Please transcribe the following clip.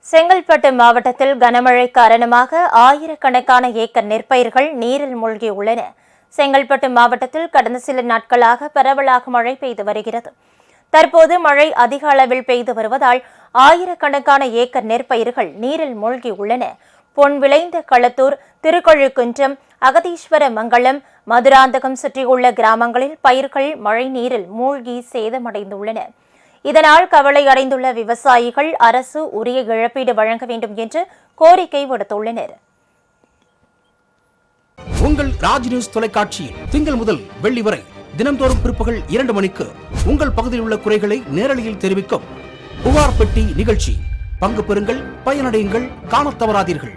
செங்கல்பட்டு மாவட்டத்தில் கனமழை காரணமாக ஆயிரக்கணக்கான ஏக்கர் நெற்பயிர்கள் நீரில் மூழ்கியுள்ளன. செங்கல்பட்டு மாவட்டத்தில் கடந்த சில நாட்களாக பரவலாக மழை பெய்து வருகிறது. தற்போது மழை அதிக அளவில் பெய்து வருவதால் ஆயிரக்கணக்கான ஏக்கர் நெற்பயிர்கள் நீரில் மூழ்கியுள்ளன. பொன் விளைந்த களத்தூர், திருக்கழுக்குன்றம், அகதீஸ்வர மங்கலம், மதுராந்தகம் சுற்றியுள்ள கிராமங்களில் பயிர்கள் மழை நீரில் மூழ்கி சேதமடைந்துள்ளன. இதனால் கவலை அடைந்துள்ள விவசாயிகள் அரசு உரிய இழப்பீடு வழங்க வேண்டும் என்று கோரிக்கை விடுத்துள்ளனர். உங்கள் ராஜ் நியூஸ் தொலைக்காட்சியில் திங்கள் முதல் வெள்ளி வரை தினந்தோறும் பிற்பகல் 2 மணிக்கு உங்கள் பகுதியில் உள்ள குறைகளை நேரலையில் தெரிவிக்கும் புகார் பெட்டி நிகழ்ச்சி. பங்கு பெறுங்கள், பயனடையுங்கள், காணத் தவறாதீர்கள்.